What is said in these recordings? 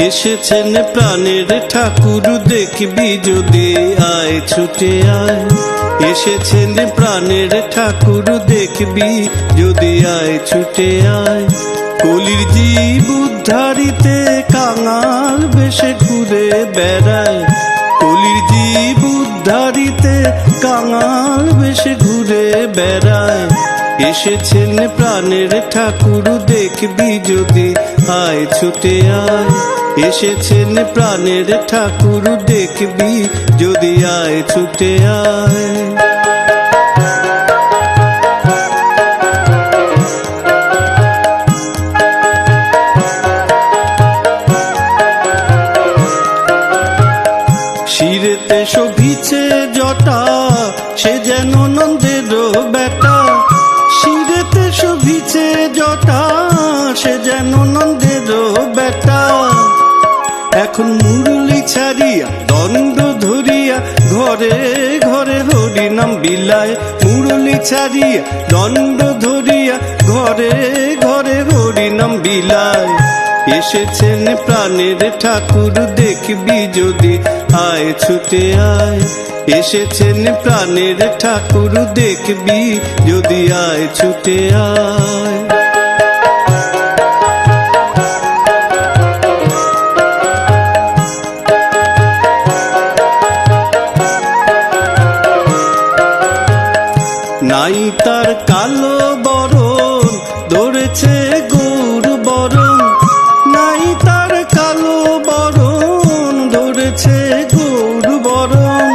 এসেছেন প্রাণের ঠাকুর দেখবি যদি আয় ছুটে আয়। এসেছেন প্রাণের ঠাকুর দেখবি যদি আয় ছুটে আয়। কলির জীব উদ্ধারিতে কাঙাল বেশে ঘুরে বেড়ায়। কলির জীব উদ্ধারিতে কাঙাল বেশে ঘুরে বেড়ায়। এসেছেন প্রাণের ঠাকুর দেখবি যদি আয় ছুটে আয়। এসেছেন প্রাণের ঠাকুর দেখবি যদি আয় ছুটে আয়। শিরেতে শোভিছে জটা সে যেন নন্দের বেটা। শিরেতে শোভিছে জটা সে যেন নন্দের বেটা। এখন মুরলি ছাড়িয়া দণ্ড ধরিয়া ঘরে ঘরে হরিনাম বিলায়। মুরলি ছাড়িয়া দণ্ড ধরিয়া ঘরে ঘরে হরিনাম বিলায়। এসেছেন প্রাণের ঠাকুর দেখবি যদি আয় ছুটে আয়। এসেছেন প্রাণের ঠাকুর দেখবি যদি আয় ছুটে আয়। নাই তার কালো বরণ ধরেছে গৌর বরণ। নাই তার কালো বরণ ধরেছে গৌর বরণ।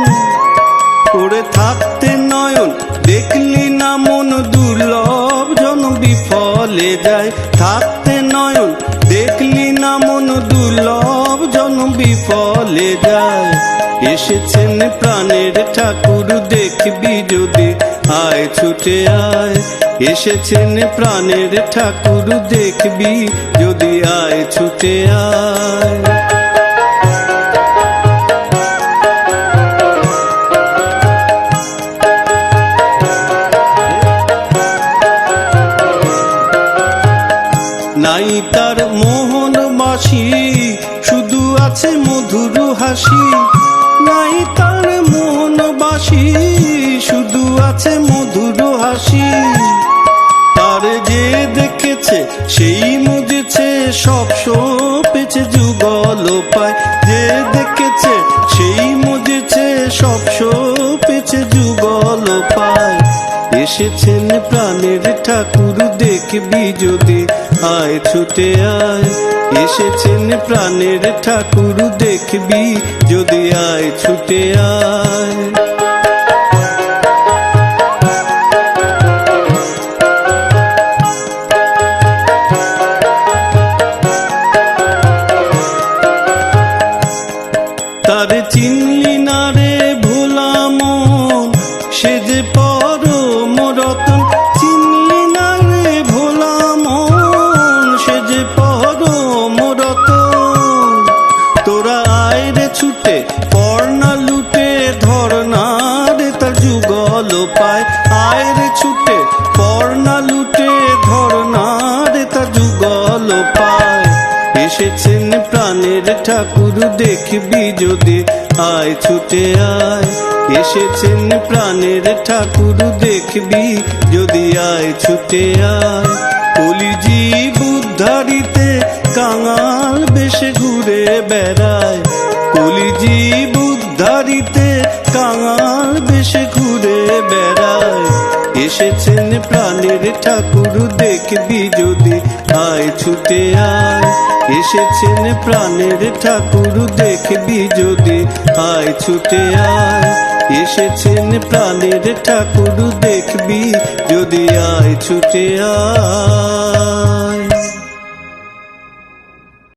করে থাকতে নয়ন দেখলি না মন দুর্লভ জন বিফলে যায়। থাকতে নয়ন দেখলি না মন দুর্লভ জন বিফলে যায়। এসেছেন প্রাণের ঠাকুর দেখবি যদি আয় ছুটে আয়। এসেছেন প্রাণের ঠাকুর দেখবি যদি আয় ছুটে আয়। নাই তার মোহন বাসি শুধু আছে মধুর হাসি। নাই তার মোহন বাসি শুধু আছে মধুর হাসি। তার যে দেখেছে সেই মুজেছে সব সপেছে যুগল পায়। যে দেখেছে সেই মুজেছে সব সপেছে যুগল পায়। এসেছেন প্রাণের ঠাকুর দেখবি যদি আয় ছুটে আয়। এসেছেন প্রাণের ঠাকুর দেখবি যদি আয় ছুটে আয়। তারে চিনলি না রে ভোলা মন সে যে পরম রতন। চিনলি না রে ভোলা মন সে যে পরম রতন। তোরা আয় রে ছুটে পড় না লুটে ধর না রে তার যুগল পায়। আয় রে ছুটে পড় না লুটে ধর না রে তার যুগল পায়। এসেছেন প্রাণের ঠাকুর দেখবি যদি আয় ছুটে আয়। এসেছেন প্রাণের ঠাকুর দেখবি যদি আয় ছুটে আয়। কলি জীব উদ্ধারিতে কাঙাল বেশে ঘুরে বেড়ায়। কলি জীব উদ্ধারিতে কাঙাল বেশে ঘুরে বেড়ায়। এসেছেন প্রাণের ঠাকুর দেখবি যদি আয় ছুটে আয়। এসেছেন প্রাণের ঠাকুর দেখবি যদি আয় ছুটে আয়। এসেছেন প্রাণের ঠাকুর দেখবি যদি আয় ছুটে আয়।